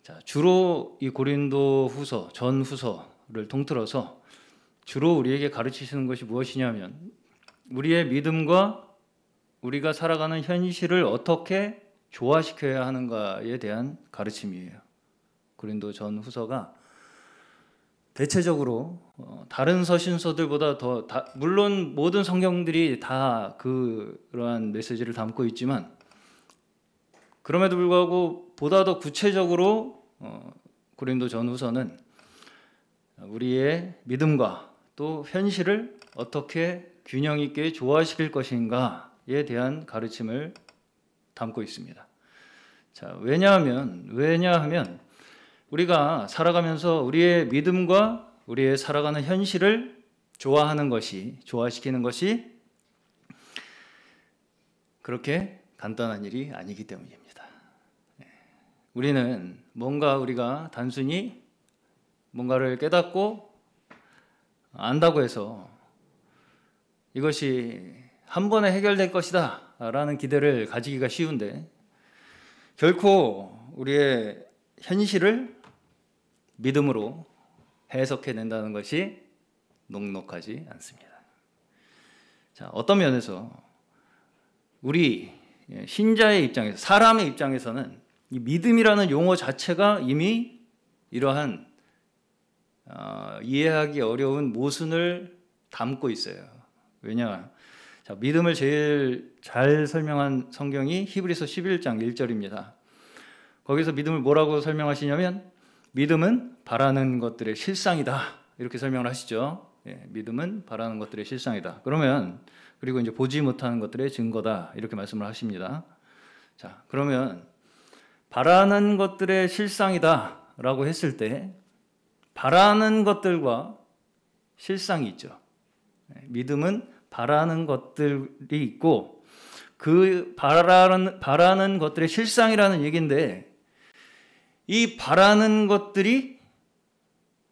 자, 주로 이 고린도 후서, 전 후서를 통틀어서 주로 우리에게 가르치시는 것이 무엇이냐면 우리의 믿음과 우리가 살아가는 현실을 어떻게 조화시켜야 하는가에 대한 가르침이에요. 고린도 전 후서가 대체적으로 다른 서신서들보다 물론 모든 성경들이 다 그러한 메시지를 담고 있지만 그럼에도 불구하고 보다 더 구체적으로 고린도 전 후서는 우리의 믿음과 또 현실을 어떻게 균형 있게 조화시킬 것인가에 대한 가르침을 담고 있습니다. 자, 왜냐하면 우리가 살아가면서 우리의 믿음과 우리의 살아가는 현실을 조화시키는 것이 그렇게 간단한 일이 아니기 때문입니다. 우리는 우리가 단순히 뭔가를 깨닫고 안다고 해서 이것이 한 번에 해결될 것이다 라는 기대를 가지기가 쉬운데 결코 우리의 현실을 믿음으로 해석해낸다는 것이 녹록하지 않습니다. 자, 어떤 면에서 우리 신자의 입장에서, 사람의 입장에서는 이 믿음이라는 용어 자체가 이미 이러한 이해하기 어려운 모순을 담고 있어요. 왜냐? 자, 믿음을 제일 잘 설명한 성경이 히브리서 11장 1절입니다. 거기서 믿음을 뭐라고 설명하시냐면 믿음은 바라는 것들의 실상이다. 이렇게 설명을 하시죠. 예, 믿음은 바라는 것들의 실상이다. 그리고 이제 보지 못하는 것들의 증거다. 이렇게 말씀을 하십니다. 자, 그러면 바라는 것들의 실상이다라고 했을 때 바라는 것들과 실상이 있죠. 믿음은 바라는 것들이 있고 그 바라는 것들의 실상이라는 얘기인데 이 바라는 것들이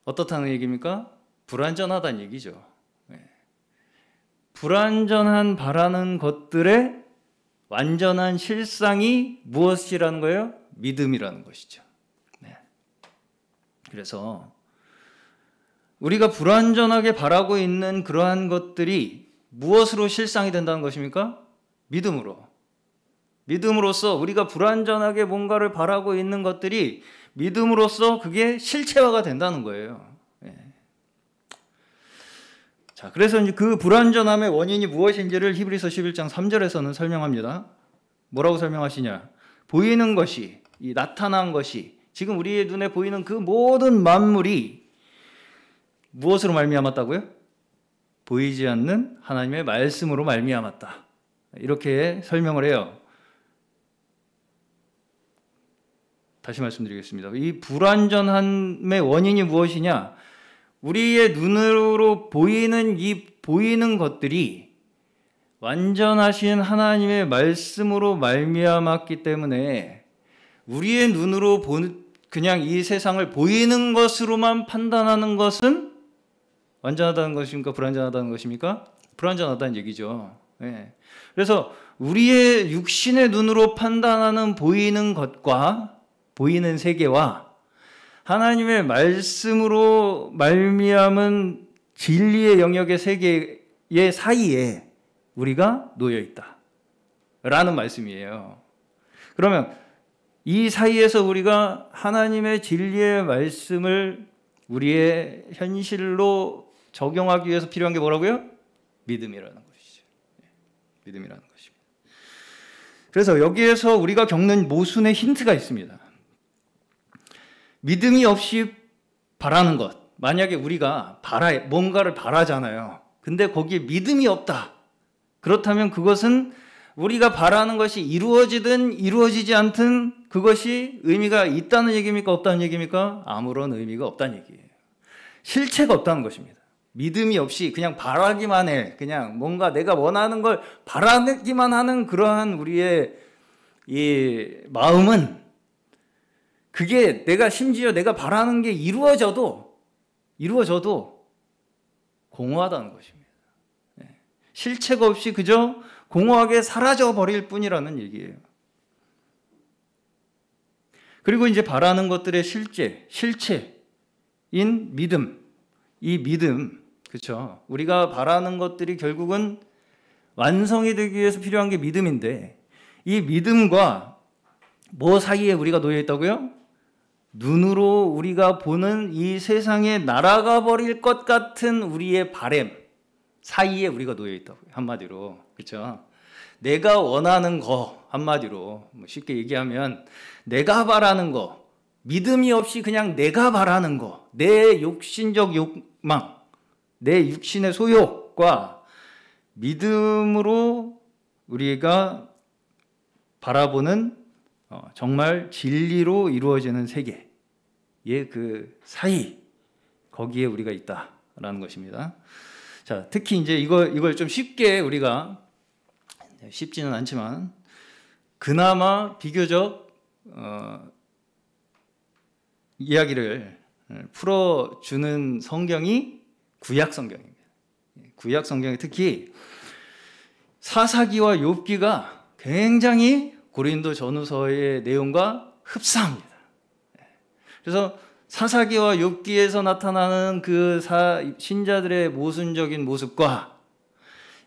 어떻다는 얘기입니까? 불완전하다는 얘기죠. 불완전한 바라는 것들의 완전한 실상이 무엇이라는 거예요? 믿음이라는 것이죠. 그래서 우리가 불완전하게 바라고 있는 그러한 것들이 무엇으로 실상이 된다는 것입니까? 믿음으로. 믿음으로써 우리가 불완전하게 뭔가를 바라고 있는 것들이 믿음으로써 그게 실체화가 된다는 거예요. 자, 그래서 이제 그 불완전함의 원인이 무엇인지를 히브리서 11장 3절에서는 설명합니다. 뭐라고 설명하시냐? 보이는 것이, 이 나타난 것이, 지금 우리의 눈에 보이는 그 모든 만물이 무엇으로 말미암았다고요? 보이지 않는 하나님의 말씀으로 말미암았다. 이렇게 설명을 해요. 다시 말씀드리겠습니다. 이 불완전함의 원인이 무엇이냐? 우리의 눈으로 보이는 이 보이는 것들이 완전하신 하나님의 말씀으로 말미암았기 때문에 우리의 눈으로 그냥 이 세상을 보이는 것으로만 판단하는 것은 완전하다는 것입니까? 불완전하다는 것입니까? 불완전하다는 얘기죠. 그래서 우리의 육신의 눈으로 판단하는 보이는 것과 보이는 세계와 하나님의 말씀으로 말미암은 진리의 영역의 세계의 사이에 우리가 놓여 있다 라는 말씀이에요. 그러면 이 사이에서 우리가 하나님의 진리의 말씀을 우리의 현실로 적용하기 위해서 필요한 게 뭐라고요? 믿음이라는 것이죠. 믿음이라는 것입니다. 그래서 여기에서 우리가 겪는 모순의 힌트가 있습니다. 믿음이 없이 바라는 것. 만약에 우리가 뭔가를 바라잖아요. 근데 거기에 믿음이 없다. 그렇다면 그것은 우리가 바라는 것이 이루어지든 이루어지지 않든 그것이 의미가 있다는 얘기입니까? 없다는 얘기입니까? 아무런 의미가 없다는 얘기예요. 실체가 없다는 것입니다. 믿음이 없이 그냥 바라기만 해. 그냥 뭔가 내가 원하는 걸 바라기만 하는 그러한 우리의 이 마음은 그게 심지어 내가 바라는 게 이루어져도 공허하다는 것입니다. 실체가 없이 그저 공허하게 사라져 버릴 뿐이라는 얘기예요. 그리고 이제 바라는 것들의 실체인 믿음. 이 믿음, 그렇죠? 우리가 바라는 것들이 결국은 완성이 되기 위해서 필요한 게 믿음인데, 이 믿음과 뭐 사이에 우리가 놓여 있다고요? 눈으로 우리가 보는 이 세상에 날아가 버릴 것 같은 우리의 바램 사이에 우리가 놓여 있다고요. 한마디로, 그렇죠? 내가 원하는 거, 한마디로 쉽게 얘기하면 내가 바라는 거, 믿음이 없이 그냥 내가 바라는 거, 내 욕심적 욕망, 내 육신의 소욕과 믿음으로 우리가 바라보는 정말 진리로 이루어지는 세계의 그 사이, 거기에 우리가 있다라는 것입니다. 자, 특히 이제 이걸 좀 쉽게 우리가, 쉽지는 않지만 그나마 비교적 이야기를 풀어주는 성경이 구약 성경입니다. 구약 성경에 특히 사사기와 욥기가 굉장히 고린도 전후서의 내용과 흡사합니다. 그래서 사사기와 욥기에서 나타나는 그 신자들의 모순적인 모습과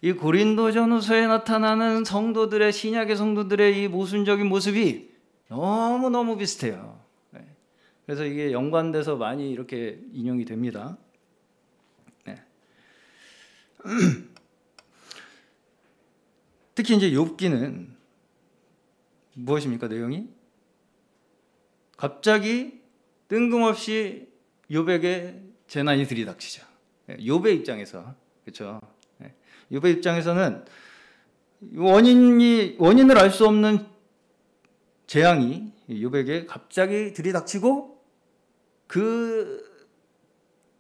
이 고린도 전후서에 나타나는 성도들의, 신약의 성도들의 이 모순적인 모습이 너무너무 비슷해요. 그래서 이게 연관돼서 많이 이렇게 인용이 됩니다. 특히 이제 욥기는 무엇입니까? 내용이 갑자기 뜬금없이 욥에게 재난이 들이닥치죠. 욥의 입장에서, 그렇죠? 욥의 입장에서는 원인을 알 수 없는 재앙이 욥에게 갑자기 들이닥치고, 그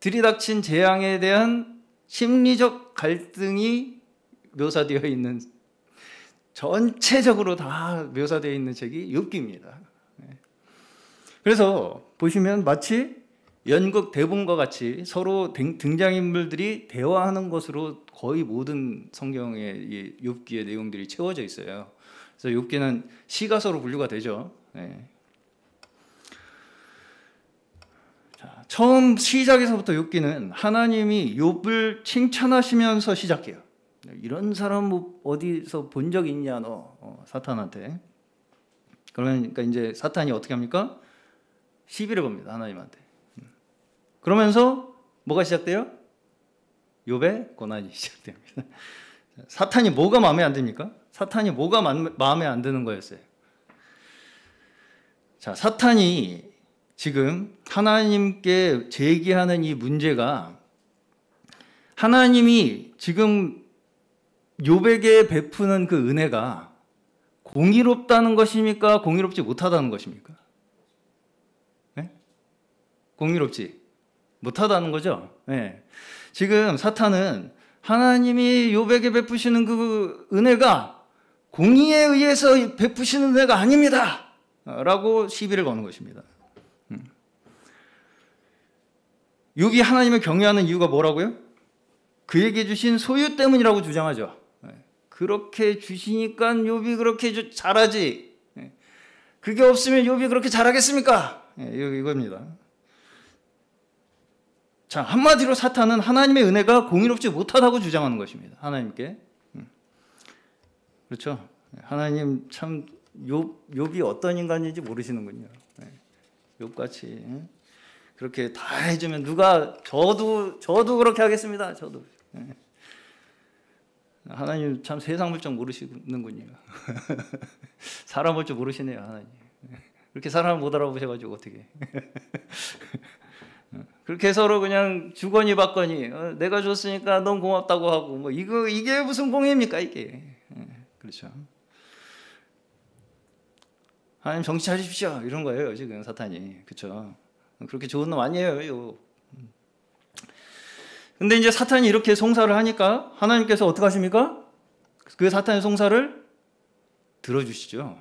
들이닥친 재앙에 대한 심리적 갈등이 묘사되어 있는, 전체적으로 다 묘사되어 있는 책이 욥기입니다. 그래서 보시면 마치 연극 대본과 같이 서로 등장인물들이 대화하는 것으로 거의 모든 성경의 이 욥기의 내용들이 채워져 있어요. 그래서 욥기는 시가서로 분류가 되죠. 자, 처음 시작에서부터 욥기는 하나님이 욥을 칭찬하시면서 시작해요. 이런 사람 어디서 본 적 있냐, 너, 사탄한테. 그러니까 이제 사탄이 어떻게 합니까? 시비를 겁니다, 하나님한테. 그러면서 뭐가 시작돼요? 욥의 고난이 시작됩니다. 사탄이 뭐가 마음에 안 듭니까? 사탄이 뭐가 마음에 안 드는 거였어요? 자, 사탄이 지금 하나님께 제기하는 이 문제가, 하나님이 지금 욥에게 베푸는 그 은혜가 공의롭다는 것입니까? 공의롭지 못하다는 것입니까? 네? 공의롭지 못하다는 거죠. 네. 지금 사탄은 하나님이 욥에게 베푸시는 그 은혜가 공의에 의해서 베푸시는 은혜가 아닙니다 라고 시비를 거는 것입니다. 욥이 하나님을 경외하는 이유가 뭐라고요? 그에게 주신 소유 때문이라고 주장하죠. 그렇게 주시니까 욥이 그렇게 잘하지. 그게 없으면 욥이 그렇게 잘하겠습니까? 이겁니다. 자, 한마디로 사탄은 하나님의 은혜가 공의롭지 못하다고 주장하는 것입니다. 하나님께. 그렇죠? 하나님 참 욥이 어떤 인간인지 모르시는군요. 욥같이 그렇게 다 해주면 누가 저도 그렇게 하겠습니다. 저도. 하나님 참 세상 물정 모르시는군요. 사람 볼 줄 모르시네요, 하나님. 그렇게 사람을 못 알아보셔가지고 어떻게? 그렇게 서로 그냥 주거니 받거니, 내가 줬으니까 넌 고맙다고 하고, 뭐 이게 무슨 공의입니까 이게? 그렇죠. 하나님 정신 차리십시오 이런 거예요 지금 사탄이. 그렇죠. 그렇게 좋은 놈 아니에요. 근데 이제 사탄이 이렇게 송사를 하니까 하나님께서 어떻게 하십니까? 그 사탄의 송사를 들어주시죠.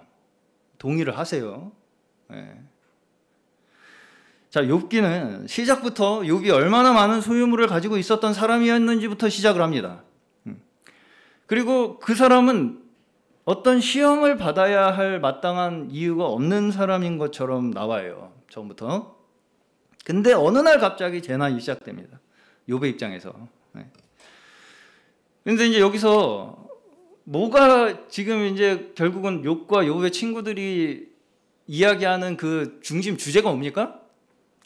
동의를 하세요. 네. 자, 욥기는 시작부터 욥이 얼마나 많은 소유물을 가지고 있었던 사람이었는지부터 시작을 합니다. 그리고 그 사람은 어떤 시험을 받아야 할 마땅한 이유가 없는 사람인 것처럼 나와요. 처음부터. 근데 어느 날 갑자기 재난이 시작됩니다. 욥의 입장에서. 근데 이제 여기서 뭐가 지금 이제 결국은 욥과 욥의 친구들이 이야기하는 그 중심 주제가 뭡니까?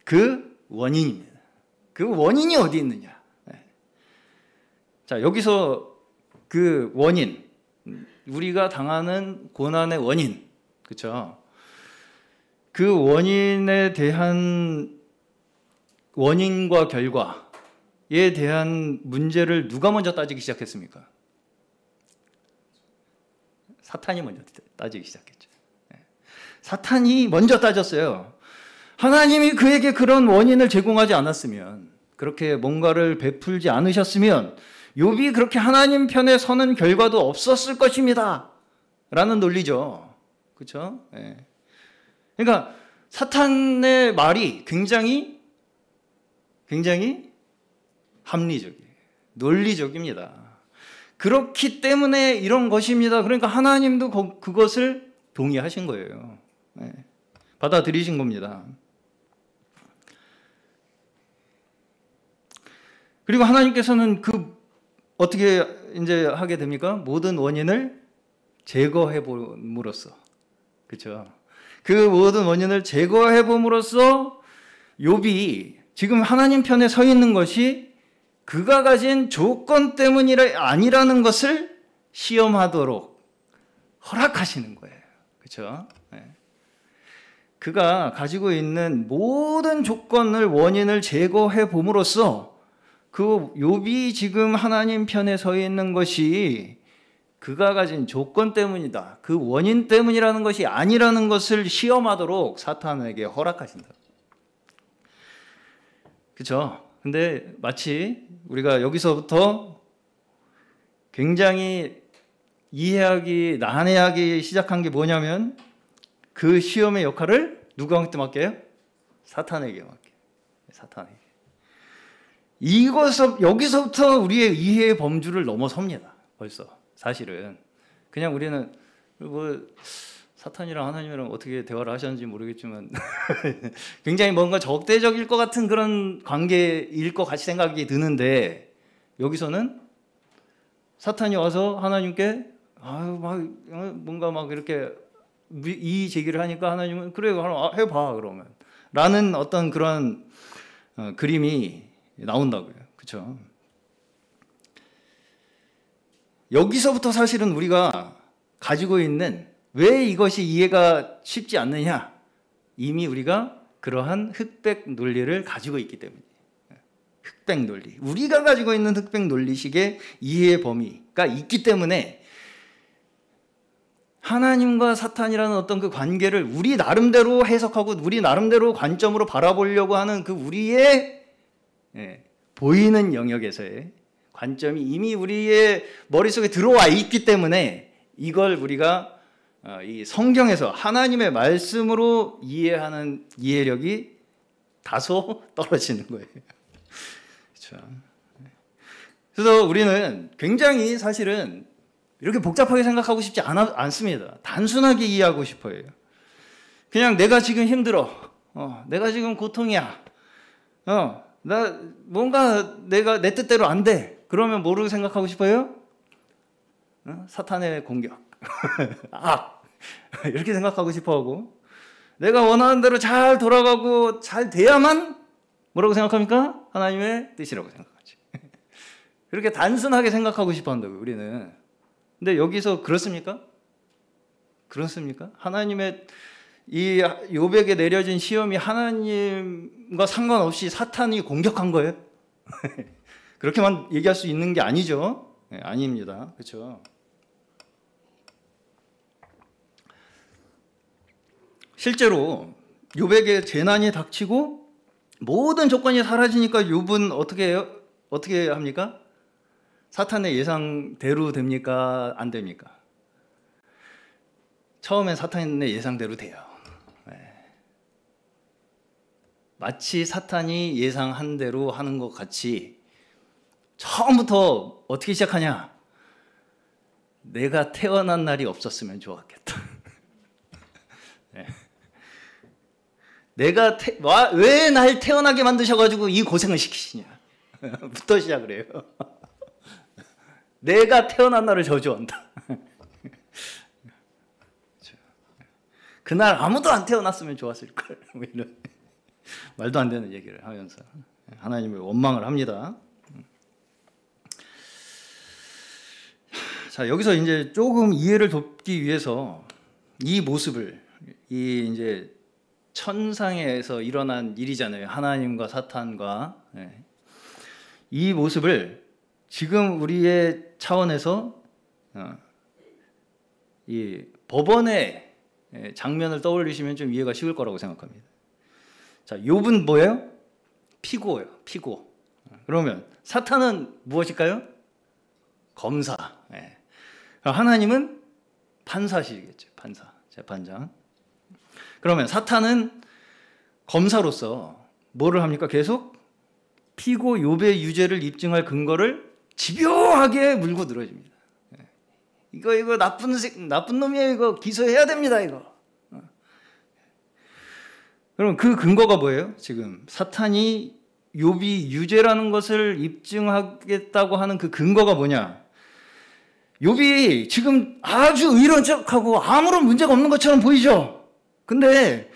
그 원인입니다. 그 원인이 어디 있느냐? 자, 여기서 그 원인, 우리가 당하는 고난의 원인, 그렇죠? 그 원인에 대한 원인과 결과에 대한 문제를 누가 먼저 따지기 시작했습니까? 사탄이 먼저 따지기 시작했죠. 사탄이 먼저 따졌어요. 하나님이 그에게 그런 원인을 제공하지 않았으면, 그렇게 뭔가를 베풀지 않으셨으면 욥이 그렇게 하나님 편에 서는 결과도 없었을 것입니다. 라는 논리죠. 그렇죠? 그러니까 사탄의 말이 굉장히 합리적이에요. 논리적입니다. 그렇기 때문에 이런 것입니다. 그러니까 하나님도 그것을 동의하신 거예요. 받아들이신 겁니다. 그리고 하나님께서는 어떻게 이제 하게 됩니까? 모든 원인을 제거해 봄으로써, 그렇죠? 그 모든 원인을 제거해 봄으로써 욥이 지금 하나님 편에 서 있는 것이 그가 가진 조건 때문이 아니라는 것을 시험하도록 허락하시는 거예요. 그렇죠? 그가 가지고 있는 모든 조건을, 원인을 제거해 봄으로써 그 욥이 지금 하나님 편에 서 있는 것이 그가 가진 조건 때문이다, 그 원인 때문이라는 것이 아니라는 것을 시험하도록 사탄에게 허락하신다. 그렇죠? 근데 마치 우리가 여기서부터 굉장히 이해하기, 난해하기 시작한 게 뭐냐면 그 시험의 역할을 누구한테 맡겨요? 사탄에게 맡겨요. 사탄에게. 여기서부터 우리의 이해의 범주를 넘어섭니다. 벌써 사실은 그냥 우리는 뭐 사탄이랑 하나님이랑 어떻게 대화를 하셨는지 모르겠지만 굉장히 뭔가 적대적일 것 같은 그런 관계일 것 같이 생각이 드는데, 여기서는 사탄이 와서 하나님께 뭔가 막 이렇게 이의 제기를 하니까 하나님은 그래 해봐 그러면 라는 어떤 그런 그림이 나온다고요. 그렇죠? 여기서부터 사실은 우리가 가지고 있는, 왜 이것이 이해가 쉽지 않느냐, 이미 우리가 그러한 흑백 논리를 가지고 있기 때문이에요. 흑백 논리, 우리가 가지고 있는 흑백 논리식의 이해의 범위가 있기 때문에 하나님과 사탄이라는 어떤 그 관계를 우리 나름대로 해석하고 우리 나름대로 관점으로 바라보려고 하는 그 우리의 보이는 영역에서의 관점이 이미 우리의 머릿속에 들어와 있기 때문에 이걸 우리가 이 성경에서 하나님의 말씀으로 이해하는 이해력이 다소 떨어지는 거예요. 그렇죠? 그래서 우리는 굉장히 사실은 이렇게 복잡하게 생각하고 싶지 않습니다. 단순하게 이해하고 싶어요. 그냥 내가 지금 힘들어. 내가 지금 고통이야. 뭔가 내가 내 뜻대로 안 돼. 그러면 뭐로 생각하고 싶어요? 사탄의 공격. 이렇게 생각하고 싶어하고, 내가 원하는 대로 잘 돌아가고 잘 돼야만 뭐라고 생각합니까? 하나님의 뜻이라고 생각하지. 그렇게 단순하게 생각하고 싶어 한다고요, 우리는. 근데 여기서 그렇습니까? 그렇습니까? 하나님의 이 욥에게 내려진 시험이 하나님과 상관없이 사탄이 공격한 거예요? 그렇게만 얘기할 수 있는 게 아니죠. 아닙니다. 그렇죠? 실제로 욥에게 재난이 닥치고 모든 조건이 사라지니까 욥은 어떻게 합니까? 사탄의 예상대로 됩니까? 안 됩니까? 처음엔 사탄의 예상대로 돼요. 마치 사탄이 예상한 대로 하는 것 같이 처음부터 어떻게 시작하냐? 내가 태어난 날이 없었으면 좋았겠다. 네. 내가 왜 날 태어나게 만드셔가지고 이 고생을 시키시냐 부터 시작을 해요. 내가 태어난 날을 저주한다. 그날 아무도 안 태어났으면 좋았을걸. 이런 말도 안 되는 얘기를 하면서 하나님을 원망을 합니다. 자, 여기서 이제 조금 이해를 돕기 위해서 이 모습을, 이 이제 천상에서 일어난 일이잖아요. 하나님과 사탄과. 이 모습을 지금 우리의 차원에서 이 법원의 장면을 떠올리시면 좀 이해가 쉬울 거라고 생각합니다. 자, 욥은 뭐예요? 피고예요. 피고. 그러면 사탄은 무엇일까요? 검사. 하나님은 판사시겠죠. 판사, 재판장. 그러면 사탄은 검사로서 뭐를 합니까? 계속 피고 욥의 유죄를 입증할 근거를 집요하게 물고 늘어집니다. 이거 나쁜 놈이에요. 이거 기소해야 됩니다. 이거. 그럼 그 근거가 뭐예요? 지금 사탄이 욥이 유죄라는 것을 입증하겠다고 하는 그 근거가 뭐냐? 욥이 지금 아주 의로운 척하고 아무런 문제가 없는 것처럼 보이죠? 근데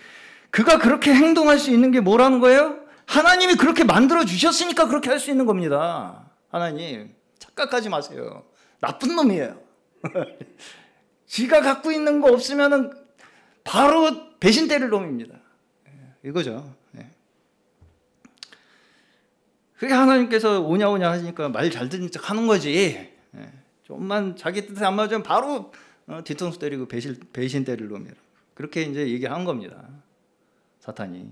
그가 그렇게 행동할 수 있는 게 뭐라는 거예요? 하나님이 그렇게 만들어 주셨으니까 그렇게 할 수 있는 겁니다. 하나님, 착각하지 마세요. 나쁜 놈이에요. 지가 갖고 있는 거 없으면은 바로 배신 때릴 놈입니다. 이거죠. 그게 하나님께서 오냐오냐 하시니까 말 잘 듣는 척 하는 거지. 좀만 자기 뜻에 안 맞으면 바로 뒤통수 때리고 배신 때릴 놈이라. 그렇게 이제 얘기한 겁니다. 사탄이.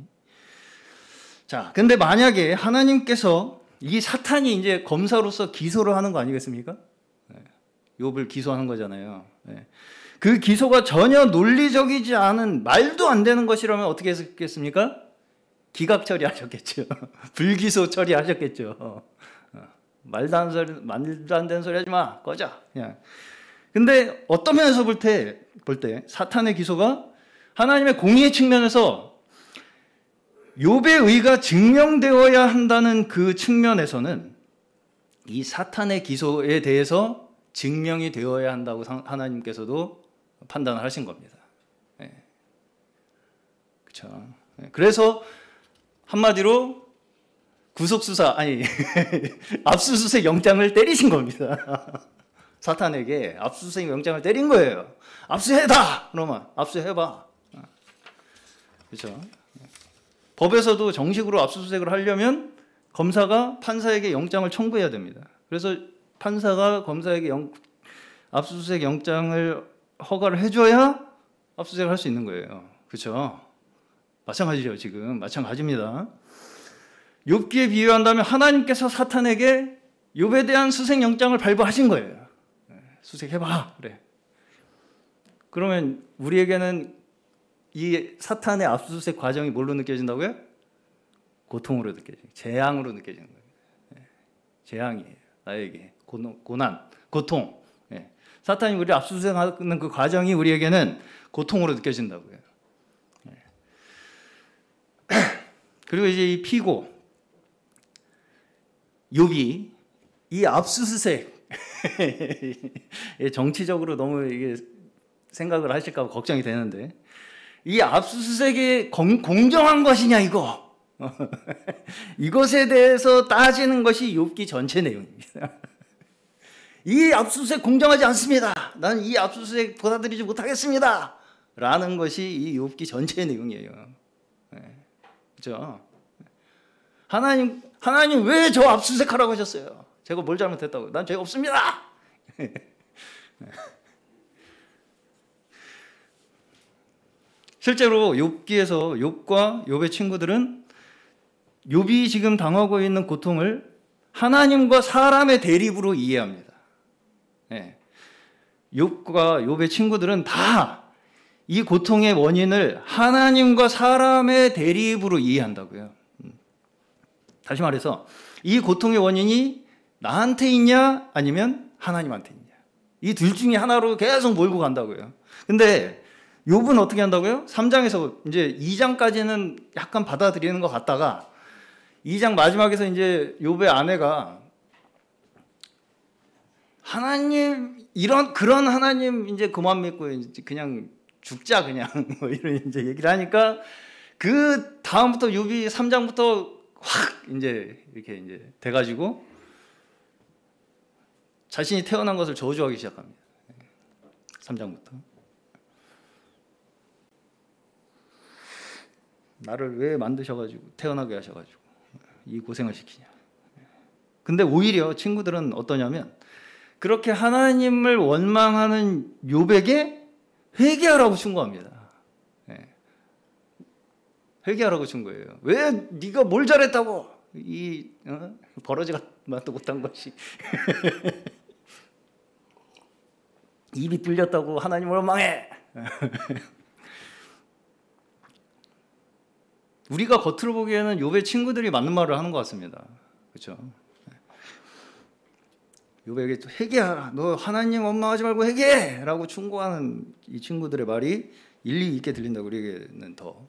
자, 근데 만약에 하나님께서 이 사탄이 이제 검사로서 기소를 하는 거 아니겠습니까? 욥을 기소하는 거잖아요. 그 기소가 전혀 논리적이지 않은 말도 안 되는 것이라면 어떻게 했겠습니까? 기각 처리하셨겠죠. 불기소 처리하셨겠죠. 말도 안 되는 소리 하지 마. 꺼져. 그냥. 근데 어떤 면에서 볼 때 사탄의 기소가 하나님의 공의의 측면에서 욥의 의가 증명되어야 한다는 그 측면에서는 이 사탄의 기소에 대해서 증명이 되어야 한다고 하나님께서도 판단을 하신 겁니다. 그렇죠. 그래서 한마디로 구속수사 압수수색 영장을 때리신 겁니다. 사탄에게 압수수색 영장을 때린 거예요. 압수해다. 그러면 압수해봐. 그렇죠. 법에서도 정식으로 압수수색을 하려면 검사가 판사에게 영장을 청구해야 됩니다. 그래서 판사가 검사에게 압수수색 영장을 허가를 해줘야 압수수색을 할 수 있는 거예요. 그렇죠? 마찬가지죠. 지금 마찬가지입니다. 욥기에 비유한다면 하나님께서 사탄에게 욥에 대한 수색 영장을 발부하신 거예요. 수색해봐. 그래. 그러면 우리에게는 이 사탄의 압수수색 과정이 뭘로 느껴진다고요? 고통으로 느껴져요. 재앙으로 느껴지는 거예요. 재앙이에요. 나에게 고난, 고통. 사탄이 우리를 압수수색하는 그 과정이 우리에게는 고통으로 느껴진다고요. 그리고 이제 이 피고 욥이 이 압수수색 정치적으로 너무 이게 생각을 하실까 봐 걱정이 되는데 이 압수수색이 공정한 것이냐 이거 이것에 대해서 따지는 것이 욥기 전체 내용입니다. 이 압수수색 공정하지 않습니다. 나는 이 압수수색 받아들이지 못하겠습니다. 라는 것이 이 욥기 전체의 내용이에요. 그렇죠? 하나님 왜 저 압수수색하라고 하셨어요? 제가 뭘 잘못했다고요? 난 죄 없습니다. 실제로 욥기에서 욥과 욥의 친구들은 욥이 지금 당하고 있는 고통을 하나님과 사람의 대립으로 이해합니다. 욥과 욥의 친구들은 다 이 고통의 원인을 하나님과 사람의 대립으로 이해한다고요. 다시 말해서 이 고통의 원인이 나한테 있냐 아니면 하나님한테 있냐. 이 둘 중에 하나로 계속 몰고 간다고요. 근데 욥은 어떻게 한다고요? 3장에서 이제 2장까지는 약간 받아들이는 것 같다가 2장 마지막에서 이제 욥의 아내가 하나님 그런 하나님 이제 그만 믿고 이제 그냥 죽자 그냥 뭐 이런 이제 얘기를 하니까 그 다음부터 욥이 3장부터 확 이제 이렇게 이제 돼가지고 자신이 태어난 것을 저주하기 시작합니다. 3장부터. 나를 왜 만드셔가지고 태어나게 하셔가지고 이 고생을 시키냐. 근데 오히려 친구들은 어떠냐면 그렇게 하나님을 원망하는 욥에게 회개하라고 충고합니다. 회개하라고 준 거예요. 왜 네가 뭘 잘했다고 이 버러지 맛도 못한 것이 입이 뚫렸다고 하나님을 원망해. 우리가 겉으로 보기에는 욥의 친구들이 맞는 말을 하는 것 같습니다. 그렇죠? 욥에게 회개하라. 너 하나님 원망하지 말고 회개라고 충고하는 이 친구들의 말이 일리 있게 들린다고 우리에게는 더.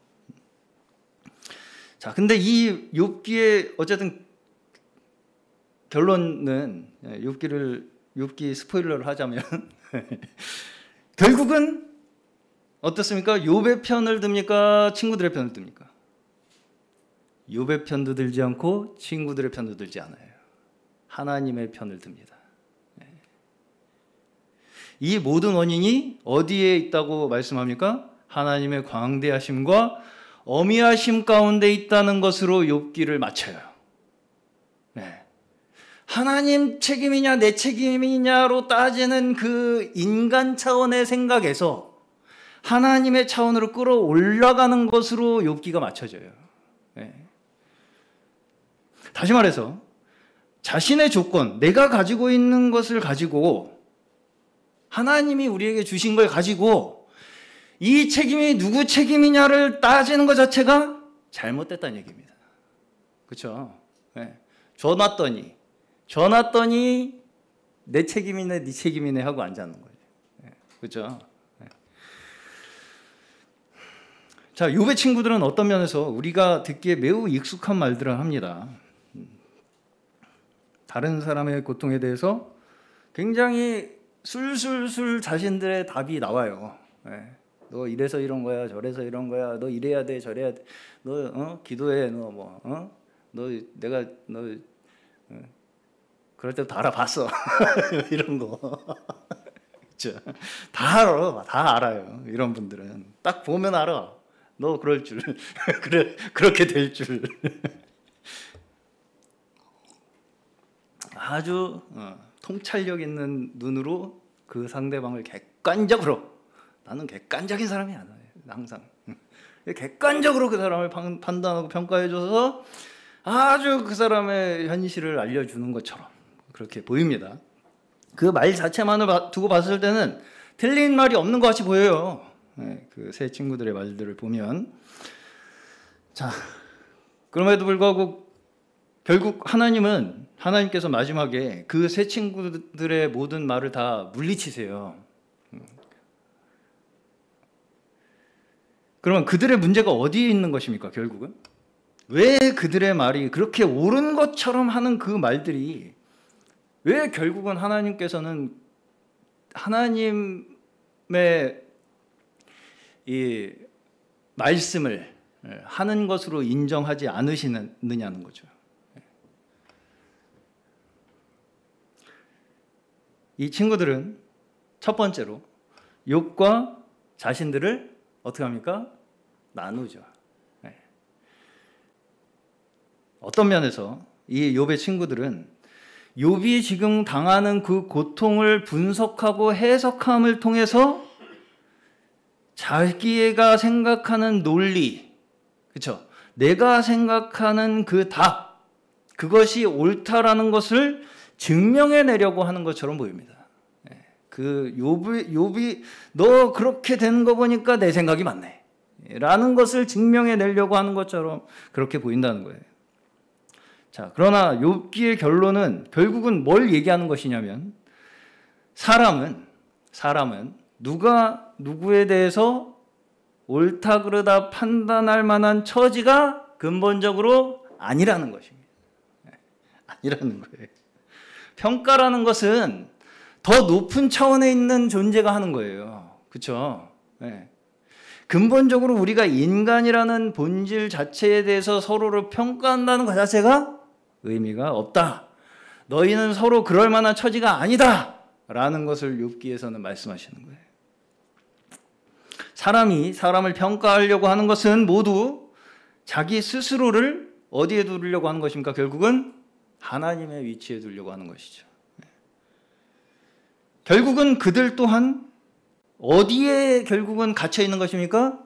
자, 근데 이 욥기의 어쨌든 결론은 욥기 스포일러를 하자면 결국은 어떻습니까? 욥의 편을 듭니까? 친구들의 편을 듭니까? 욥의 편도 들지 않고 친구들의 편도 들지 않아요. 하나님의 편을 듭니다. 이 모든 원인이 어디에 있다고 말씀합니까? 하나님의 광대하심과 어미하심 가운데 있다는 것으로 욥기를 마쳐요. 네. 하나님 책임이냐 내 책임이냐로 따지는 그 인간 차원의 생각에서 하나님의 차원으로 끌어올라가는 것으로 욥기가 맞춰져요. 네. 다시 말해서 자신의 조건, 내가 가지고 있는 것을 가지고 하나님이 우리에게 주신 걸 가지고 이 책임이 누구 책임이냐를 따지는 것 자체가 잘못됐다는 얘기입니다. 그렇죠? 네. 줘놨더니 내 책임이네 네 책임이네 하고 앉아있는 거예요. 네. 그렇죠? 네. 자, 욥의 친구들은 어떤 면에서 우리가 듣기에 매우 익숙한 말들을 합니다. 다른 사람의 고통에 대해서 굉장히 술술술 자신들의 답이 나와요. 네. 너 이래서 이런 거야, 저래서 이런 거야, 너 이래야 돼, 저래야 돼, 너 기도해, 너 그럴 때도 다 알아봤어. 이런 거. 그렇죠? 다 알아요. 이런 분들은 딱 보면 알아. 너 그럴 줄, 그렇게 될 줄. 아주 통찰력 있는 눈으로 그 상대방을 객관적으로, 나는 객관적인 사람이야 항상 객관적으로 그 사람을 판단하고 평가해줘서 아주 그 사람의 현실을 알려주는 것처럼 그렇게 보입니다. 그 말 자체만을 두고 봤을 때는 틀린 말이 없는 것 같이 보여요. 그 세 친구들의 말들을 보면. 자, 그럼에도 불구하고 결국 하나님께서 마지막에 그 세 친구들의 모든 말을 다 물리치세요. 그러면 그들의 문제가 어디에 있는 것입니까? 결국은 왜 그들의 말이 그렇게 옳은 것처럼 하는 그 말들이 왜 결국은 하나님께서는 하나님의 이 말씀을 하는 것으로 인정하지 않으시느냐는 거죠. 이 친구들은 첫 번째로 욥과 자신들을 어떻게 합니까? 나누죠. 어떤 면에서 이 욥의 친구들은 욥이 지금 당하는 그 고통을 분석하고 해석함을 통해서 자기가 생각하는 논리, 그렇죠? 내가 생각하는 그 답, 그것이 옳다라는 것을 증명해내려고 하는 것처럼 보입니다. 그 욥이 너 그렇게 되는 거 보니까 내 생각이 맞네 라는 것을 증명해내려고 하는 것처럼 그렇게 보인다는 거예요. 자, 그러나 욥기의 결론은 결국은 뭘 얘기하는 것이냐면 사람은 누가 누구에 대해서 옳다 그르다 판단할 만한 처지가 근본적으로 아니라는 것입니다. 아니라는 거예요. 평가라는 것은 더 높은 차원에 있는 존재가 하는 거예요. 그렇죠? 네. 근본적으로 우리가 인간이라는 본질 자체에 대해서 서로를 평가한다는 것 자체가 의미가 없다. 너희는 서로 그럴 만한 처지가 아니다. 라는 것을 욥기에서는 말씀하시는 거예요. 사람이 사람을 평가하려고 하는 것은 모두 자기 스스로를 어디에 두려고 하는 것입니까? 결국은 하나님의 위치에 두려고 하는 것이죠. 결국은 그들 또한 어디에 결국은 갇혀 있는 것입니까?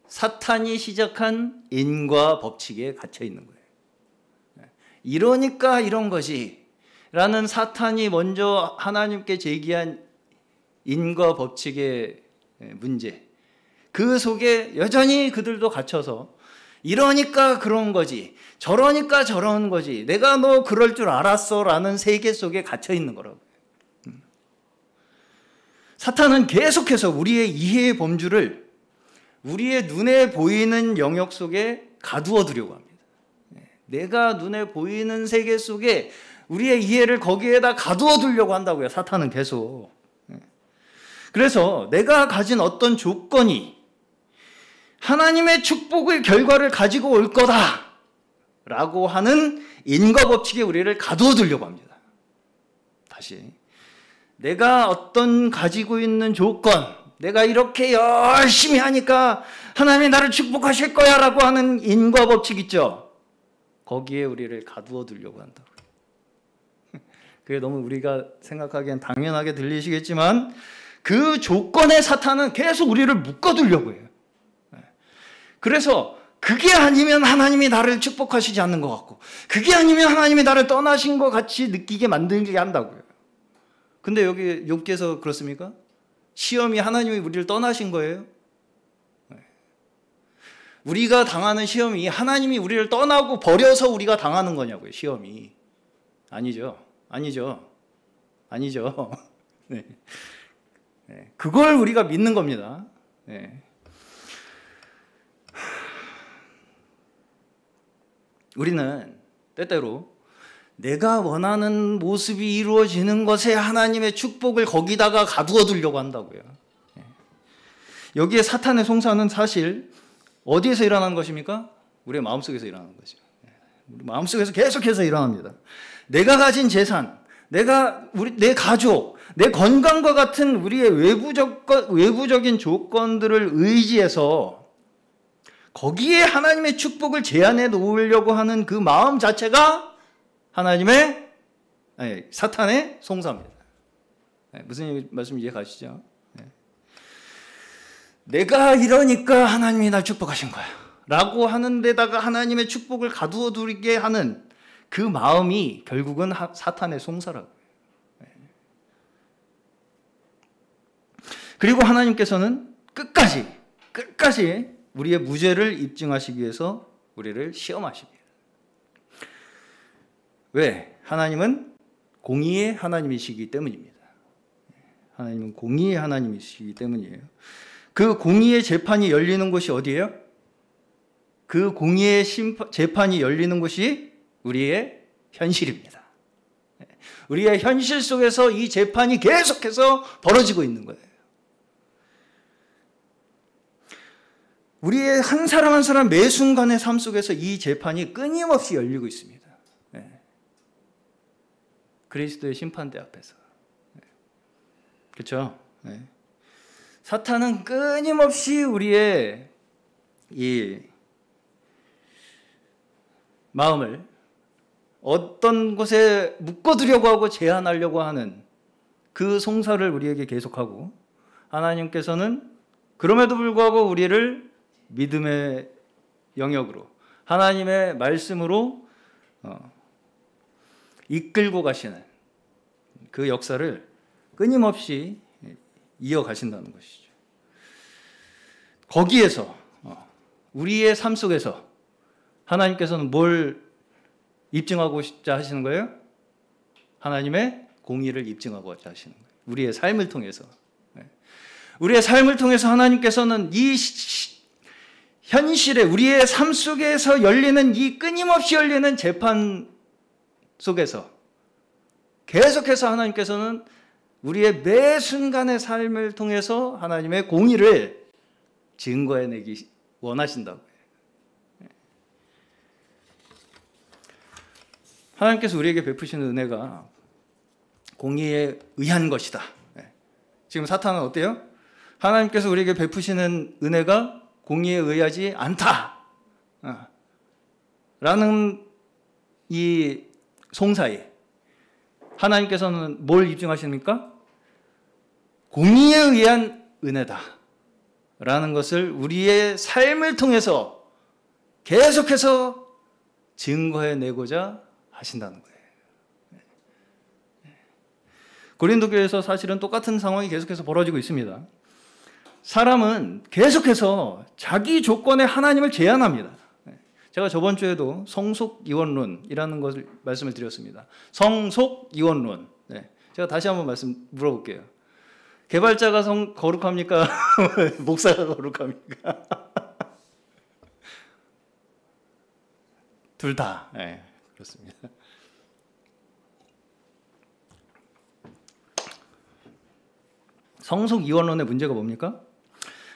사탄이 시작한 인과 법칙에 갇혀 있는 거예요. 이러니까 이런 거지 라는 사탄이 먼저 하나님께 제기한 인과 법칙의 문제, 그 속에 여전히 그들도 갇혀서 이러니까 그런 거지, 저러니까 저런 거지, 내가 너 그럴 줄 알았어 라는 세계 속에 갇혀 있는 거라고요. 사탄은 계속해서 우리의 이해의 범주를 우리의 눈에 보이는 영역 속에 가두어 두려고 합니다. 내가 눈에 보이는 세계 속에 우리의 이해를 거기에다 가두어 두려고 한다고요. 사탄은 계속. 그래서 내가 가진 어떤 조건이 하나님의 축복의 결과를 가지고 올 거다 라고 하는 인과 법칙에 우리를 가두어 두려고 합니다. 다시, 내가 어떤 가지고 있는 조건, 내가 이렇게 열심히 하니까 하나님이 나를 축복하실 거야 라고 하는 인과 법칙 있죠. 거기에 우리를 가두어 두려고 한다고요. 그게 너무 우리가 생각하기엔 당연하게 들리시겠지만 그 조건에 사탄은 계속 우리를 묶어두려고 해요. 그래서 그게 아니면 하나님이 나를 축복하시지 않는 것 같고, 그게 아니면 하나님이 나를 떠나신 것 같이 느끼게 만들게 한다고요. 근데 여기 욥기에서 그렇습니까? 시험이 하나님이 우리를 떠나신 거예요? 우리가 당하는 시험이 하나님이 우리를 떠나고 버려서 우리가 당하는 거냐고요, 시험이. 아니죠. 네. 그걸 우리가 믿는 겁니다. 네. 우리는 때때로 내가 원하는 모습이 이루어지는 것에 하나님의 축복을 거기다가 가두어 두려고 한다고요. 여기에 사탄의 송사는 사실 어디에서 일어나는 것입니까? 우리의 마음속에서 일어나는 거죠. 우리 마음속에서 계속해서 일어납니다. 내가 가진 재산, 내 가족, 내 건강과 같은 우리의 외부적인 조건들을 의지해서 거기에 하나님의 축복을 제한해 놓으려고 하는 그 마음 자체가 사탄의 송사입니다. 무슨 말씀 이해 가시죠? 내가 이러니까 하나님이 날 축복하신 거야 라고 하는 데다가 하나님의 축복을 가두어 두게 하는 그 마음이 결국은 사탄의 송사라고요. 그리고 하나님께서는 끝까지 우리의 무죄를 입증하시기 위해서 우리를 시험하십니다. 왜? 하나님은 공의의 하나님이시기 때문입니다. 하나님은 공의의 하나님이시기 때문이에요. 그 공의의 재판이 열리는 곳이 어디예요? 그 공의의 재판이 열리는 곳이 우리의 현실입니다. 우리의 현실 속에서 이 재판이 계속해서 벌어지고 있는 거예요. 우리의 한 사람 한 사람 매 순간의 삶 속에서 이 재판이 끊임없이 열리고 있습니다. 그리스도의 심판대 앞에서. 그렇죠? 사탄은 끊임없이 우리의 이 마음을 어떤 곳에 묶어두려고 하고 제한하려고 하는 그 송사를 우리에게 계속하고, 하나님께서는 그럼에도 불구하고 우리를 믿음의 영역으로 하나님의 말씀으로 이끌고 가시는 그 역사를 끊임없이 이어가신다는 것이죠. 거기에서 우리의 삶 속에서 하나님께서는 뭘 입증하고자 하시는 거예요? 하나님의 공의를 입증하고자 하시는 거예요. 우리의 삶을 통해서. 우리의 삶을 통해서 하나님께서는 이 현실에 우리의 삶 속에서 열리는 이 끊임없이 열리는 재판 속에서 계속해서 하나님께서는 우리의 매 순간의 삶을 통해서 하나님의 공의를 증거해내기 원하신다고요. 하나님께서 우리에게 베푸시는 은혜가 공의에 의한 것이다. 지금 사탄은 어때요? 하나님께서 우리에게 베푸시는 은혜가 공의에 의하지 않다. 라는 이 송사에 하나님께서는 뭘 입증하십니까? 공의에 의한 은혜다. 라는 것을 우리의 삶을 통해서 계속해서 증거해내고자 하신다는 거예요. 고린도 교회에서 사실은 똑같은 상황이 계속해서 벌어지고 있습니다. 사람은 계속해서 자기 조건에 하나님을 제한합니다. 제가 저번 주에도 성속이원론이라는 것을 말씀을 드렸습니다. 성속이원론. 제가 다시 한번 물어볼게요. 개발자가 거룩합니까? 목사가 거룩합니까? 둘 다. 네, 그렇습니다. 성속이원론의 문제가 뭡니까?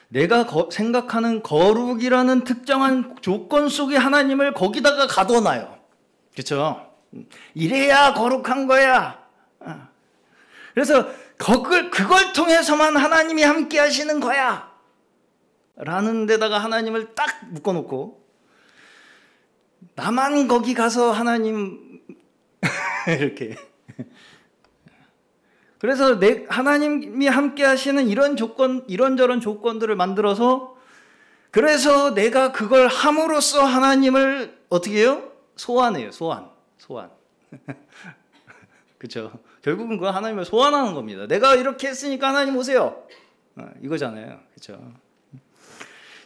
내가 생각하는 거룩이라는 특정한 조건 속에 하나님을 거기다가 가둬놔요. 그렇죠? 이래야 거룩한 거야. 그래서 그걸 통해서만 하나님이 함께 하시는 거야. 라는 데다가 하나님을 딱 묶어놓고 나만 거기 가서 하나님 이렇게. 그래서 하나님이 함께 하시는 이런 조건, 이런저런 조건들을 만들어서 그래서 내가 그걸 함으로써 하나님을 어떻게 해요? 소환해요. 소환. 그렇죠? 결국은 그거 하나님을 소환하는 겁니다. 내가 이렇게 했으니까 하나님 오세요. 이거잖아요. 그렇죠?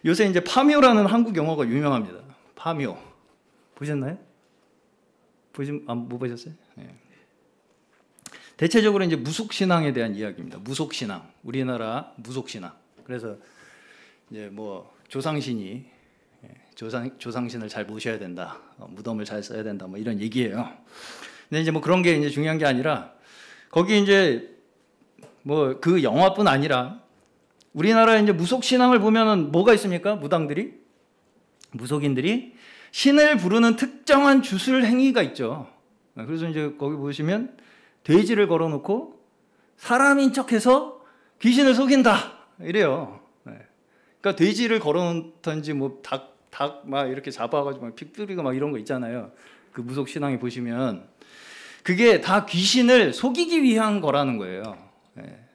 요새 이제 파묘라는 한국 영화가 유명합니다. 파묘. 보셨나요? 못 보셨어요? 네. 대체적으로 이제 무속신앙에 대한 이야기입니다. 무속신앙. 우리나라 무속신앙. 그래서 이제 뭐 조상신이 조상신을 잘 모셔야 된다. 무덤을 잘 써야 된다. 뭐 이런 얘기예요. 근데 이제 뭐 그런 게 이제 중요한 게 아니라 거기 이제 뭐 그 영화뿐 아니라 우리나라 이제 무속신앙을 보면은 뭐가 있습니까? 무속인들이 신을 부르는 특정한 주술 행위가 있죠. 그래서 이제 거기 보시면 돼지를 걸어놓고 사람인 척해서 귀신을 속인다 이래요. 그러니까 돼지를 걸어놓던지 뭐 닭 막 이렇게 잡아가지고 막 피 뿌리고 막 이런 거 있잖아요. 그 무속 신앙에 보시면 그게 다 귀신을 속이기 위한 거라는 거예요.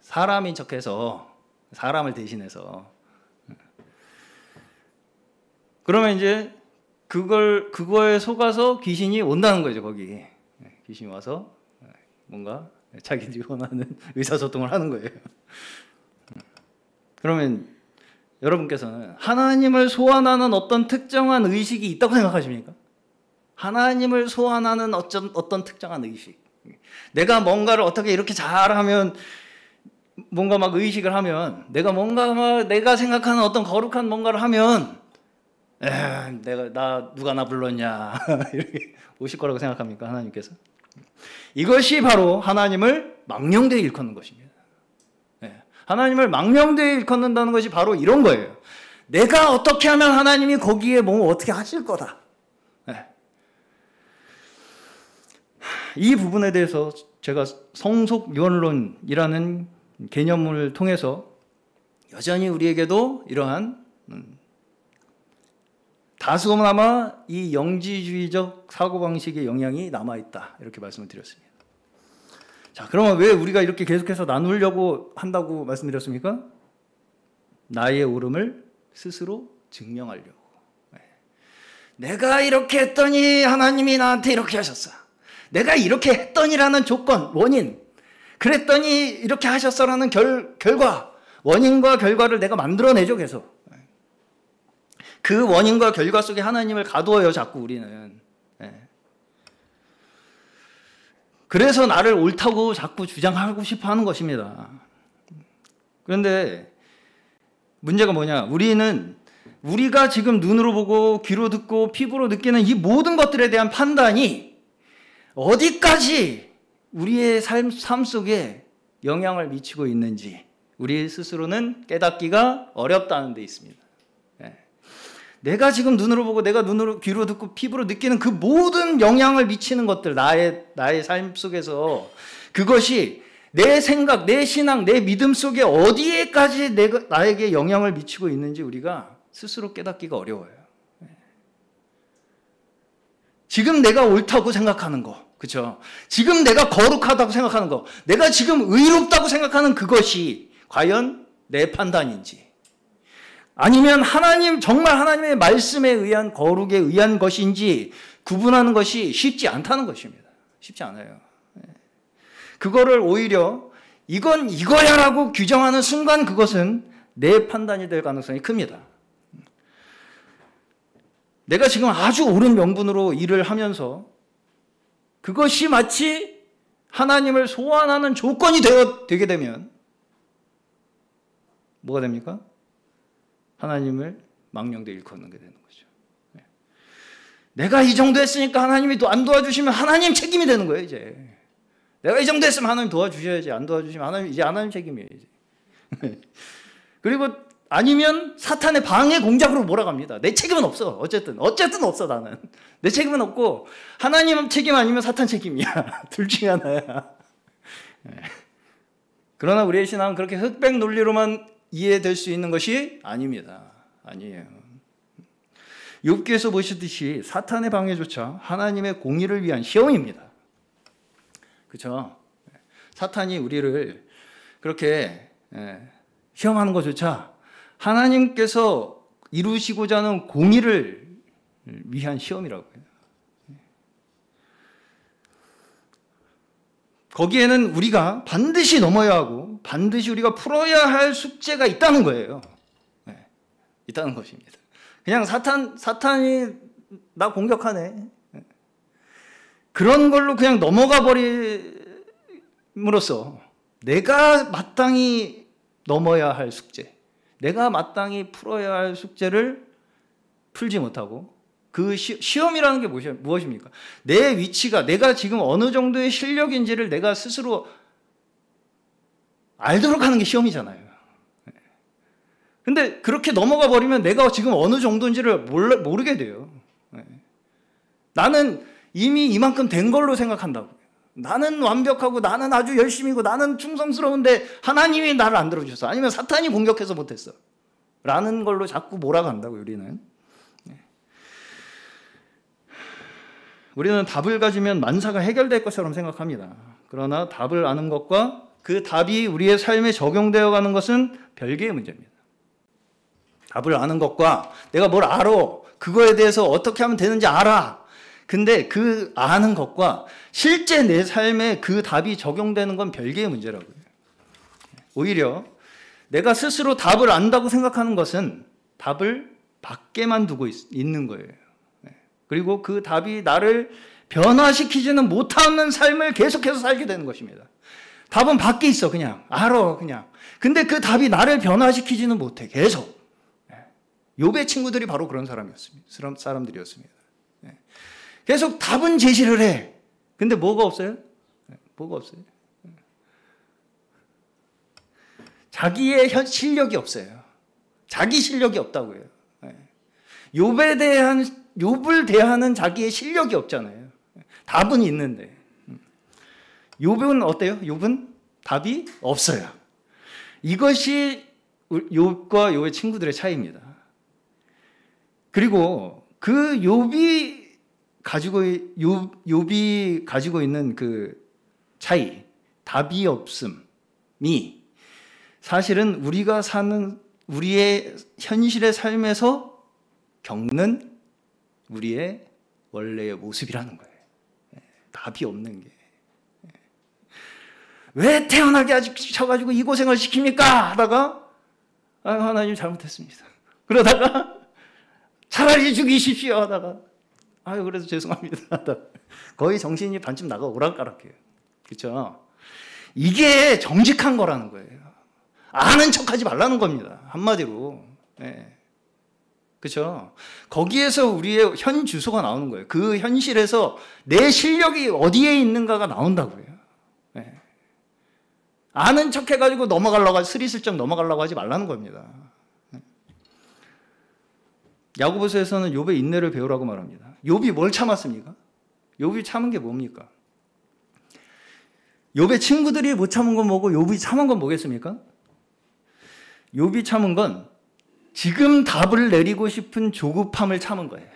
사람인 척해서 사람을 대신해서. 그러면 이제 그거에 속아서 귀신이 온다는 거죠. 거기 귀신이 와서 뭔가 자기들이 원하는 의사소통을 하는 거예요. 그러면 여러분께서는 하나님을 소환하는 어떤 특정한 의식이 있다고 생각하십니까? 하나님을 소환하는 어떤 특정한 의식. 내가 뭔가를 어떻게 이렇게 잘하면 뭔가 막 의식을 하면 내가 뭔가 막 내가 생각하는 어떤 거룩한 뭔가를 하면 누가 나 불렀냐 이렇게 오실 거라고 생각합니까? 하나님께서? 이것이 바로 하나님을 망령되이 일컫는 것입니다. 하나님을 망령되이 일컫는다는 것이 바로 이런 거예요. 내가 어떻게 하면 하나님이 거기에 뭐 어떻게 하실 거다. 이 부분에 대해서 제가 성속유언론이라는 개념을 통해서 여전히 우리에게도 이러한 다소나마 이 영지주의적 사고방식의 영향이 남아있다. 이렇게 말씀을 드렸습니다. 자, 그러면 왜 우리가 이렇게 계속해서 나누려고 한다고 말씀드렸습니까? 나의 옳음을 스스로 증명하려고. 내가 이렇게 했더니 하나님이 나한테 이렇게 하셨어. 내가 이렇게 했더니라는 조건, 원인. 그랬더니 이렇게 하셨어라는 결과. 원인과 결과를 내가 만들어내죠, 계속. 그 원인과 결과 속에 하나님을 가두어요, 자꾸 우리는. 그래서 나를 옳다고 자꾸 주장하고 싶어 하는 것입니다. 그런데 문제가 뭐냐? 우리가 지금 눈으로 보고 귀로 듣고 피부로 느끼는 이 모든 것들에 대한 판단이 어디까지 우리의 삶 속에 영향을 미치고 있는지 우리 스스로는 깨닫기가 어렵다는 데 있습니다. 내가 지금 눈으로 보고 내가 눈으로 귀로 듣고 피부로 느끼는 그 모든 영향을 미치는 것들, 나의 삶 속에서 그것이 내 생각, 내 신앙, 내 믿음 속에 어디에까지 나에게 영향을 미치고 있는지 우리가 스스로 깨닫기가 어려워요. 지금 내가 옳다고 생각하는 거, 그렇죠? 지금 내가 거룩하다고 생각하는 거, 내가 지금 의롭다고 생각하는 그것이 과연 내 판단인지, 아니면 정말 하나님의 말씀에 의한 거룩에 의한 것인지 구분하는 것이 쉽지 않다는 것입니다. 쉽지 않아요. 그거를 오히려 이건 이거야라고 규정하는 순간 그것은 내 판단이 될 가능성이 큽니다. 내가 지금 아주 옳은 명분으로 일을 하면서 그것이 마치 하나님을 소환하는 조건이 되게 되면 뭐가 됩니까? 하나님을 망령되이 일컫는 게 되는 거죠. 내가 이 정도 했으니까 하나님이 안 도와주시면 하나님 책임이 되는 거예요, 이제. 내가 이 정도 했으면 하나님 도와주셔야지. 안 도와주시면 이제 하나님 책임이에요, 이제. 그리고 아니면 사탄의 방해 공작으로 몰아갑니다. 내 책임은 없어. 어쨌든 없어, 나는. 내 책임은 없고 하나님 책임 아니면 사탄 책임이야. 둘 중에 하나야. 그러나 우리의 신앙은 그렇게 흑백 논리로만 이해될 수 있는 것이 아닙니다. 아니에요. 욥기에서 보시듯이 사탄의 방해조차 하나님의 공의를 위한 시험입니다. 그렇죠? 사탄이 우리를 그렇게 시험하는 것조차 하나님께서 이루시고자 하는 공의를 위한 시험이라고 해요. 거기에는 우리가 반드시 넘어야 하고 반드시 우리가 풀어야 할 숙제가 있다는 거예요. 있다는 것입니다. 그냥 사탄이 나 공격하네. 그런 걸로 그냥 넘어가 버림으로써 내가 마땅히 넘어야 할 숙제, 내가 마땅히 풀어야 할 숙제를 풀지 못하고 그 시험이라는 게 무엇입니까? 내 위치가 내가 지금 어느 정도의 실력인지를 내가 스스로 알도록 하는 게 시험이잖아요. 근데 그렇게 넘어가 버리면 내가 지금 어느 정도인지를 모르게 돼요. 나는 이미 이만큼 된 걸로 생각한다고. 나는 완벽하고 나는 아주 열심히고 나는 충성스러운데 하나님이 나를 안 들어주셨어. 아니면 사탄이 공격해서 못했어. 라는 걸로 자꾸 몰아간다고 우리는. 우리는 답을 가지면 만사가 해결될 것처럼 생각합니다. 그러나 답을 아는 것과 그 답이 우리의 삶에 적용되어 가는 것은 별개의 문제입니다. 답을 아는 것과 내가 뭘 알아, 그거에 대해서 어떻게 하면 되는지 알아. 근데 그 아는 것과 실제 내 삶에 그 답이 적용되는 건 별개의 문제라고요. 오히려 내가 스스로 답을 안다고 생각하는 것은 답을 밖에만 두고 있는 거예요. 그리고 그 답이 나를 변화시키지는 못하는 삶을 계속해서 살게 되는 것입니다. 답은 밖에 있어, 그냥. 알아, 그냥. 근데 그 답이 나를 변화시키지는 못해, 계속. 욥의 친구들이 바로 그런 사람들이었습니다. 계속 답은 제시를 해. 근데 뭐가 없어요? 뭐가 없어요? 자기의 실력이 없어요. 자기 실력이 없다고요. 욥을 대하는 자기의 실력이 없잖아요. 답은 있는데. 욥은 어때요? 욥은 답이 없어요. 이것이 욥과 욥의 친구들의 차이입니다. 그리고 그 욥이 가지고 있는 그 차이, 답이 없음이 사실은 우리가 사는 우리의 현실의 삶에서 겪는 우리의 원래의 모습이라는 거예요. 답이 없는 게. 왜 태어나게 하셔가지고 이 고생을 시킵니까? 하다가 하나님 잘못했습니다. 그러다가 차라리 죽이십시오 하다가 그래서 죄송합니다 하다가 거의 정신이 반쯤 나가 오락가락해요. 그렇죠? 이게 정직한 거라는 거예요. 아는 척하지 말라는 겁니다. 한마디로. 네. 그렇죠? 거기에서 우리의 현 주소가 나오는 거예요. 그 현실에서 내 실력이 어디에 있는가가 나온다고요. 네. 아는 척 해가지고 스리슬쩍 넘어가려고 하지 말라는 겁니다. 네. 야고보서에서는 욥의 인내를 배우라고 말합니다. 욥이 뭘 참았습니까? 욥이 참은 게 뭡니까? 욥의 친구들이 못 참은 건 뭐고 욥이 참은 건 뭐겠습니까? 욥이 참은 건 지금 답을 내리고 싶은 조급함을 참은 거예요.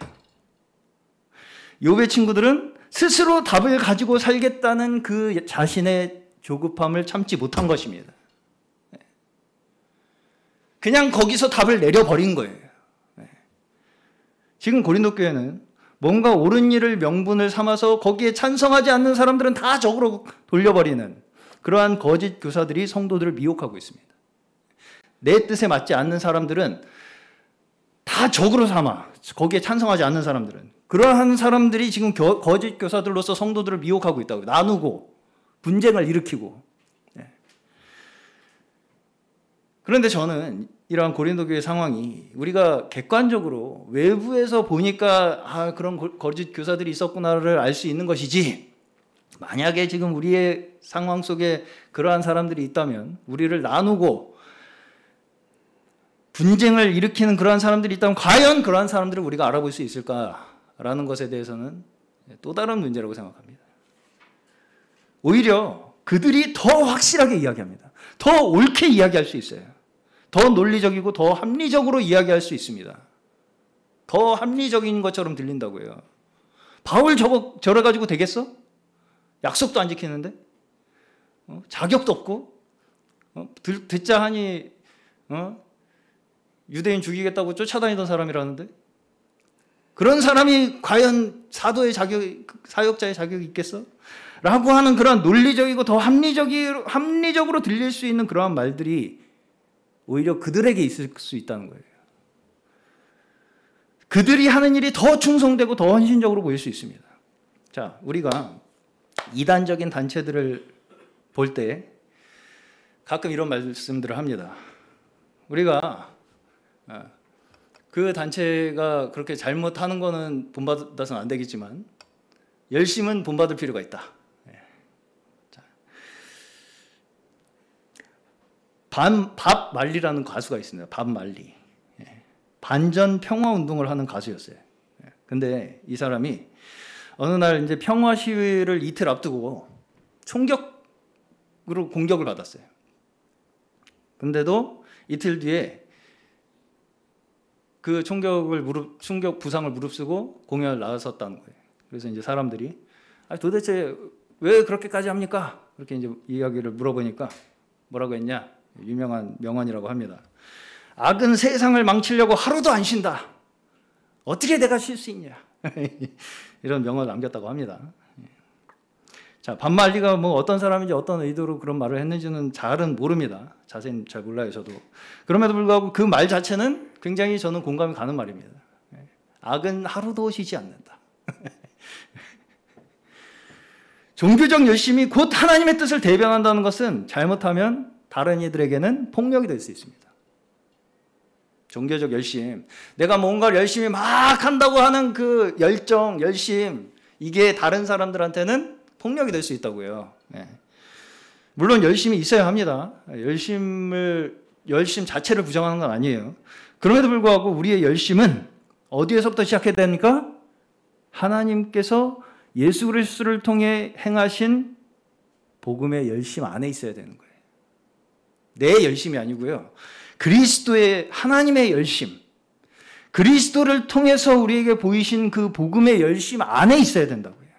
욥의 친구들은 스스로 답을 가지고 살겠다는 그 자신의 조급함을 참지 못한 것입니다. 그냥 거기서 답을 내려버린 거예요. 지금 고린도 교회는 뭔가 옳은 일을 명분을 삼아서 거기에 찬성하지 않는 사람들은 다 적으로 돌려버리는 그러한 거짓 교사들이 성도들을 미혹하고 있습니다. 내 뜻에 맞지 않는 사람들은 다 적으로 삼아. 거기에 찬성하지 않는 사람들은. 그러한 사람들이 지금 거짓 교사들로서 성도들을 미혹하고 있다고. 나누고 분쟁을 일으키고. 그런데 저는 이러한 고린도 교회 상황이 우리가 객관적으로 외부에서 보니까 그런 거짓 교사들이 있었구나를 알 수 있는 것이지, 만약에 지금 우리의 상황 속에 그러한 사람들이 있다면, 우리를 나누고 분쟁을 일으키는 그러한 사람들이 있다면 과연 그러한 사람들을 우리가 알아볼 수 있을까라는 것에 대해서는 또 다른 문제라고 생각합니다. 오히려 그들이 더 확실하게 이야기합니다. 더 옳게 이야기할 수 있어요. 더 논리적이고 더 합리적으로 이야기할 수 있습니다. 더 합리적인 것처럼 들린다고요. 바울 저래 가지고 되겠어? 약속도 안 지키는데? 자격도 없고? 듣자 하니 유대인 죽이겠다고 쫓아다니던 사람이라는데? 그런 사람이 과연 사도의 사역자의 자격이 있겠어? 라고 하는 그런 논리적이고 더 합리적으로 들릴 수 있는 그러한 말들이 오히려 그들에게 있을 수 있다는 거예요. 그들이 하는 일이 더 충성되고 더 헌신적으로 보일 수 있습니다. 자, 우리가 이단적인 단체들을 볼 때 가끔 이런 말씀들을 합니다. 우리가 그 단체가 그렇게 잘못하는 거는 본받아서는 안 되겠지만 열심은 본받을 필요가 있다. 밥 말리라는 가수가 있습니다. 밥 말리. 반전 평화 운동을 하는 가수였어요. 근데 이 사람이 어느 날 이제 평화 시위를 이틀 앞두고 총격으로 공격을 받았어요. 근데도 이틀 뒤에 그 총격 부상을 무릅쓰고 공연을 나섰다는 거예요. 그래서 이제 사람들이 도대체 왜 그렇게까지 합니까? 그렇게 이제 이야기를 물어보니까 뭐라고 했냐? 유명한 명언이라고 합니다. 악은 세상을 망치려고 하루도 안 쉰다. 어떻게 내가 쉴 수 있냐? 이런 명언을 남겼다고 합니다. 자, 반말리가 뭐 어떤 사람인지 어떤 의도로 그런 말을 했는지는 잘은 모릅니다. 자세히는 잘 몰라요, 저도. 그럼에도 불구하고 그 말 자체는 굉장히 저는 공감이 가는 말입니다. 악은 하루도 쉬지 않는다. 종교적 열심이 곧 하나님의 뜻을 대변한다는 것은 잘못하면 다른 이들에게는 폭력이 될 수 있습니다. 종교적 열심, 내가 뭔가를 열심히 막 한다고 하는 그 열정, 열심, 이게 다른 사람들한테는 폭력이 될 수 있다고요. 물론 열심이 있어야 합니다. 열심 자체를 부정하는 건 아니에요. 그럼에도 불구하고 우리의 열심은 어디에서부터 시작해야 됩니까? 하나님께서 예수 그리스도를 통해 행하신 복음의 열심 안에 있어야 되는 거예요. 내 열심이 아니고요. 그리스도의 하나님의 열심, 그리스도를 통해서 우리에게 보이신 그 복음의 열심 안에 있어야 된다고요.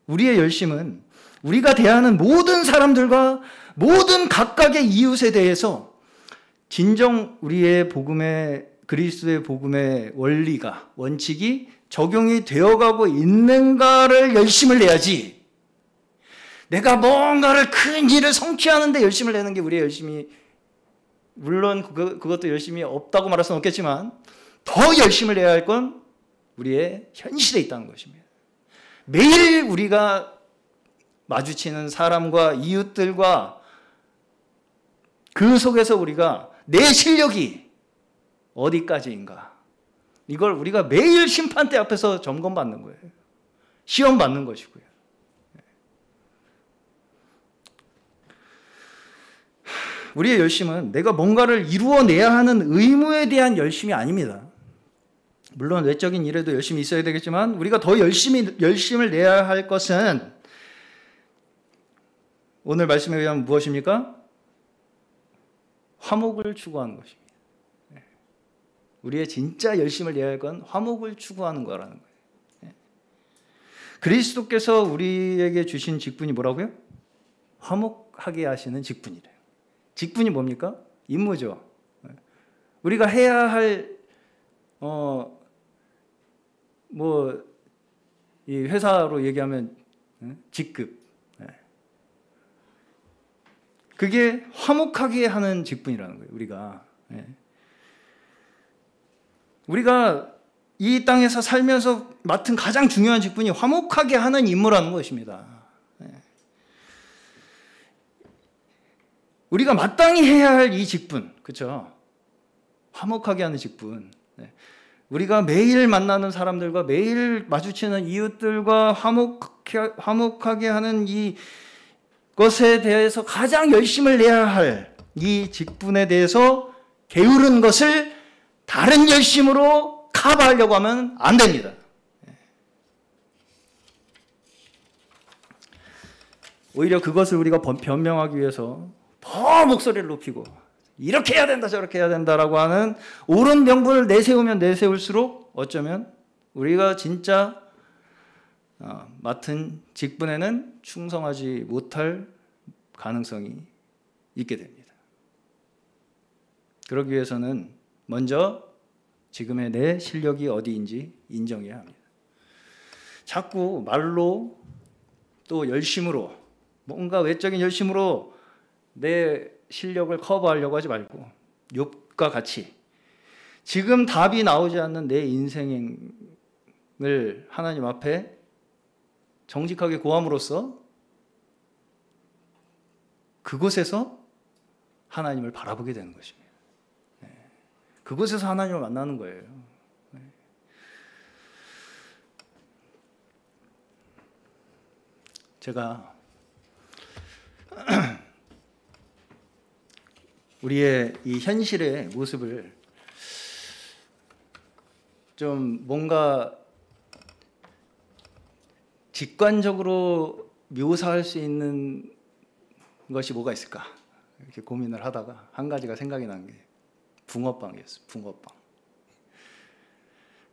우리의 열심은 우리가 대하는 모든 사람들과 모든 각각의 이웃에 대해서 진정 우리의 그리스도의 복음의 원칙이 적용이 되어가고 있는가를 열심을 내야지, 내가 뭔가를 큰 일을 성취하는 데 열심을 내는 게 우리의 열심이, 물론 그것도 열심이 없다고 말할 수는 없겠지만 더 열심을 내야 할 건 우리의 현실에 있다는 것입니다. 매일 우리가 마주치는 사람과 이웃들과 그 속에서 우리가 내 실력이 어디까지인가, 이걸 우리가 매일 심판대 앞에서 점검받는 거예요. 시험 받는 것이고요. 우리의 열심은 내가 뭔가를 이루어내야 하는 의무에 대한 열심이 아닙니다. 물론 외적인 일에도 열심히 있어야 되겠지만 우리가 더 열심을 내야 할 것은 오늘 말씀에 의하면 무엇입니까? 화목을 추구하는 것입니다. 우리의 진짜 열심을 내야 할 건 화목을 추구하는 거라는 거예요. 그리스도께서 우리에게 주신 직분이 뭐라고요? 화목하게 하시는 직분이래요. 직분이 뭡니까? 임무죠. 우리가 해야 할 이 회사로 얘기하면 직급. 그게 화목하게 하는 직분이라는 거예요. 우리가 이 땅에서 살면서 맡은 가장 중요한 직분이 화목하게 하는 임무라는 것입니다. 우리가 마땅히 해야 할 이 직분, 그렇죠? 화목하게 하는 직분. 우리가 매일 만나는 사람들과 매일 마주치는 이웃들과 화목하게 하는 이 것에 대해서 가장 열심을 내야 할 이 직분에 대해서 게으른 것을 다른 열심으로 커버하려고 하면 안 됩니다. 오히려 그것을 우리가 변명하기 위해서 더 목소리를 높이고 이렇게 해야 된다 저렇게 해야 된다라고 하는 옳은 명분을 내세우면 내세울수록 어쩌면 우리가 진짜 맡은 직분에는 충성하지 못할 가능성이 있게 됩니다. 그러기 위해서는 먼저 지금의 내 실력이 어디인지 인정해야 합니다. 자꾸 말로 또 열심으로 뭔가 외적인 열심으로 내 실력을 커버하려고 하지 말고 욥과 같이 지금 답이 나오지 않는 내 인생을 하나님 앞에 정직하게 고함으로써 그곳에서 하나님을 바라보게 되는 것입니다. 그곳에서 하나님을 만나는 거예요. 제가 우리의 이 현실의 모습을 좀 뭔가 직관적으로 묘사할 수 있는 것이 뭐가 있을까 이렇게 고민을 하다가 한 가지가 생각이 난 게 붕어빵이었어요. 붕어빵.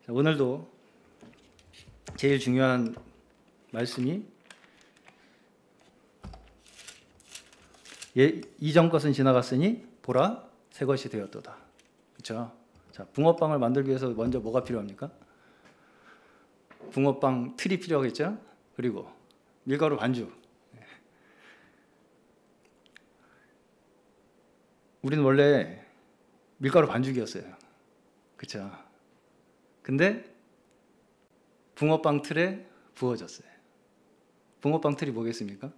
오늘도 제일 중요한 말씀이 이전 것은 지나갔으니 보라 새 것이 되었도다. 그렇죠? 자, 붕어빵을 만들기 위해서 먼저 뭐가 필요합니까? 붕어빵 틀이 필요하겠죠? 그리고 밀가루 반죽. 우리는 원래 밀가루 반죽이었어요. 그렇죠? 근데 붕어빵 틀에 부어졌어요. 붕어빵 틀이 뭐겠습니까?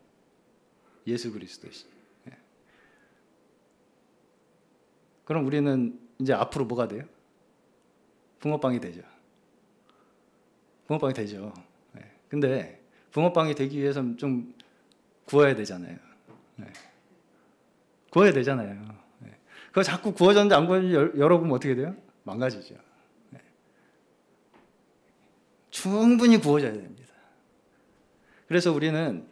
예수 그리스도시. 그럼 우리는 이제 앞으로 뭐가 돼요? 붕어빵이 되죠. 붕어빵이 되죠. 근데 붕어빵이 되기 위해서는 좀 구워야 되잖아요. 구워야 되잖아요. 그거 자꾸 구워졌는데 안 구워졌는데 열어보면 어떻게 돼요? 망가지죠. 충분히 구워져야 됩니다. 그래서 우리는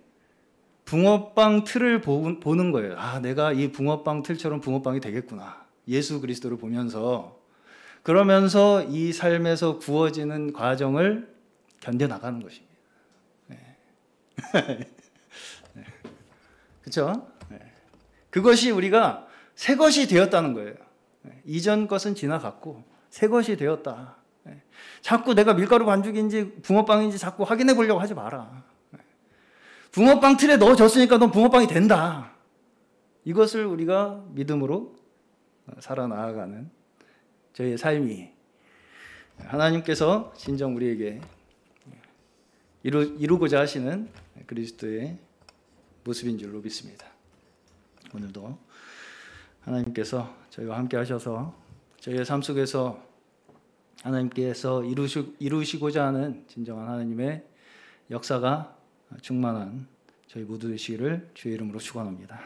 붕어빵 틀을 보는 거예요. 아, 내가 이 붕어빵 틀처럼 붕어빵이 되겠구나. 예수 그리스도를 보면서 그러면서 이 삶에서 구워지는 과정을 견뎌나가는 것입니다. 그렇죠? 그것이 우리가 새 것이 되었다는 거예요. 이전 것은 지나갔고 새 것이 되었다. 자꾸 내가 밀가루 반죽인지 붕어빵인지 자꾸 확인해 보려고 하지 마라. 붕어빵 틀에 넣어줬으니까 넌 붕어빵이 된다. 이것을 우리가 믿음으로 살아나가는 저희의 삶이 하나님께서 진정 우리에게 이루고자 하시는 그리스도의 모습인 줄로 믿습니다. 오늘도 하나님께서 저희와 함께 하셔서 저희의 삶 속에서 하나님께서 이루시고자 하는 진정한 하나님의 역사가 충만한 저희 모두 되시기를 주의 이름으로 축원합니다.